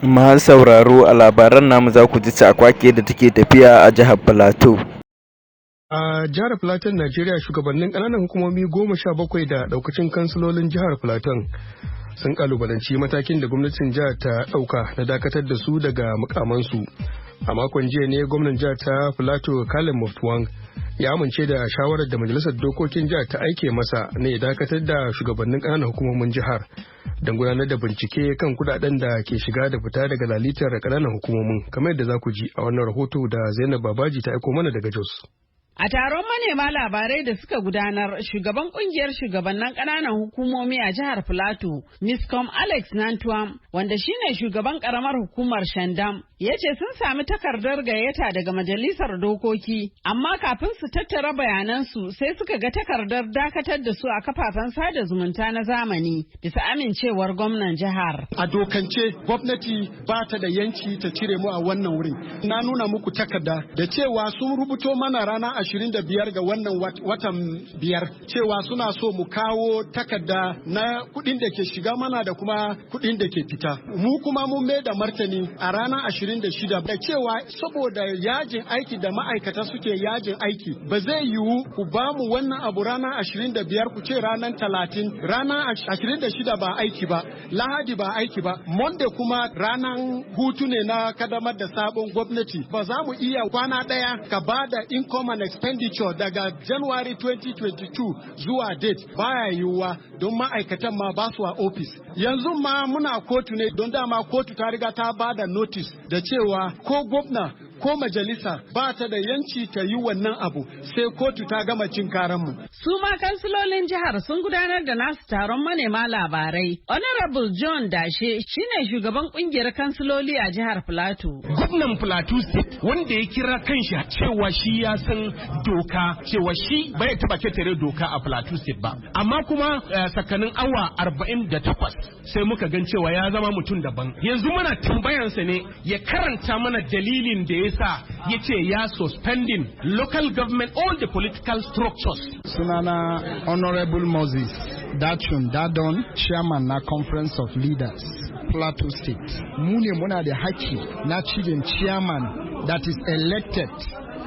Masu sauraro a labaran namu za ku ji cakwake da take tafiya a jihar Plateau. A jihar Plateau, Najeriya, shugabannin ƙananan hukumomi 17 da ɗaukacin kansilolin jihar Plateau sun kalubalanci matakin da gwamnatin jihar ta ɗauka na dakatar da su daga mukamansu. A makon jiya ne gwamnan jihar ta Plateau, Caleb Mutfwang, ya amince da shawarar da majalisar dokokin jihar ta aike masa na ya dakatar da shugabannin ƙananan hukumomin jihar don gudanar da bincike kan kudaden da ke shiga da fita daga lalitar ƙananan hukumomin, kamar yadda za ku ji a wannan rahoto da Zainab Babaji ta aiko mana daga Jos. A taron manema labarai da suka gudanar, shugaban kungiyar shugabannin ƙananan hukumomi a jihar Filato, Miscom Alex Nantuam, wanda shine shugaban ƙaramar hukumar Shandam, ya ce sun sami takardar gayyata daga majalisar dokoki, amma kafin su tattara bayanansu sai suka ga takardar dakatar da su a kafafen sada zumunta na zamani bisa amincewar gwamnan jihar. A dokance gwamnati ba ta da yanci ta cire mu a wannan wurin. Na nuna muku takarda da cewa sun rubuto mana rana 25 ga wannan watan biyar cewa suna so mu kawo takarda na kudin da ke shiga mana da kuma kudin da ke fita. Mu kuma mun mai da martani a ranar 26 da cewa saboda yajin aiki da ma'aikata suke yajin aiki ba zai yiwu ku ba mu wannan abu ranar 25 ku ce ranar 30, ranar 26 ba aiki ba, Lahadi ba aiki ba, Monday kuma ranar hutu ne na kadamar da sabon gwamnati. Ba za mu iya kwana daya ka ba da income and expenditure daga January 2022 zuwa date baya yiwuwa don ma'aikatan ma ba su a office. Yanzu ma muna kotu ne don dama kotu ta riga ta ba da notice da cewa ko gwamna ko majalisa ba ta da yanci ta yi wannan abu sai kotu ta gama cin karanmu. Su ma kansilolin jihar sun gudanar da nasu taron manema labarai. Honorable John Dashe shine shugaban kungiyar kansiloli a jihar Plateau. Gwamnan Plateau State wanda ya kira kanshi cewa shi ya san doka, cewa shi bai taba ketare doka a Plateau State ba. Amma kuma tsakanin awa 48 sai muka gan cewa ya zama mutum daban. Yanzu muna tambayansa ne ya karanta mana dalilin da yasa yace ya suspending local government all the political structures. Sunana Honorable Moses Dachun Dadon, Chairman na Conference of Leaders, Plateau State. Mu ne muna da haƙƙi na cikin chairman that is elected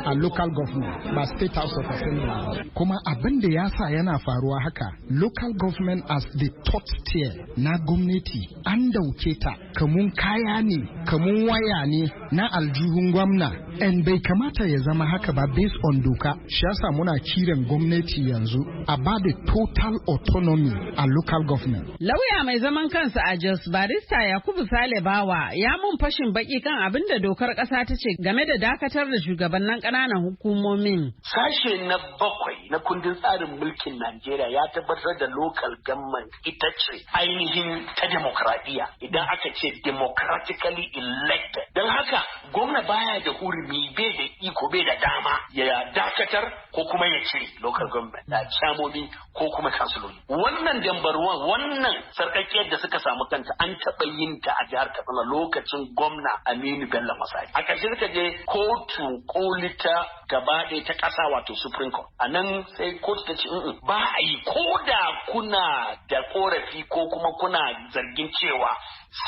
a local government ba state house of assembly. Kuma abin da ya sa yana faruwa haka, local government as the top tier na gwamnati an dauke ta kamun kaya ne, kamun waya ne na aljihun gwamna, and bai kamata ya zama haka ba based on doka. Shi yasa muna kiran gwamnati yanzu a ba da total autonomy a local government. Lauya mai zaman kansa a Jos, Barista Yakubu Sale Bawa, ya mun fashin baki kan abin da dokar ƙasa ta ce game da dakatar da shugabannin ƙananan hukumomin. Sashe na 7 na kundin tsarin mulkin Najeriya ya tabbatar da local government ita ce ainihin ta demokradiyya, idan aka ce democratically elected. Don haka gwamna baya da hurumi, bai da iko, bai da dama ya dakatar ko kuma ya cire local government da chamomi ko kuma kansuloli. Wannan dambarwan, wannan sarƙaƙiyar da suka samu kanta an taɓa yin ta a jihar Katsina lokacin gwamna Aminu Bello Masari. A ƙarshe suka je kotu koli ta gaba ɗaya ta ƙasa, wato Supreme Court. A nan sai kotu ta ce ba a yi, ko da kuna da korafi ko kuma kuna zargin cewa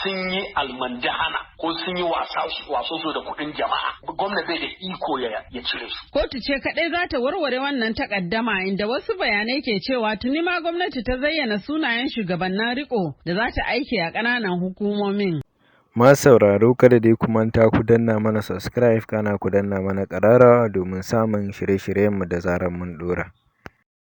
sun yi almandahana ko sun yi waso da kuɗin jama'a, gwamna bai da iko ya cire su. Kotu ce kaɗai za ta warware wannan takaddama, inda wasu bayanai ke cewa tuni ma gwamnati ta zayyana sunayen shugabannin riko da za ta aiki a ƙananan hukumomin. Masu sauraro kada dai ku manta ku danna mana subscribe kana ku danna mana ƙararrawa domin samun shirye-shiryenmu da zarar mun ɗora.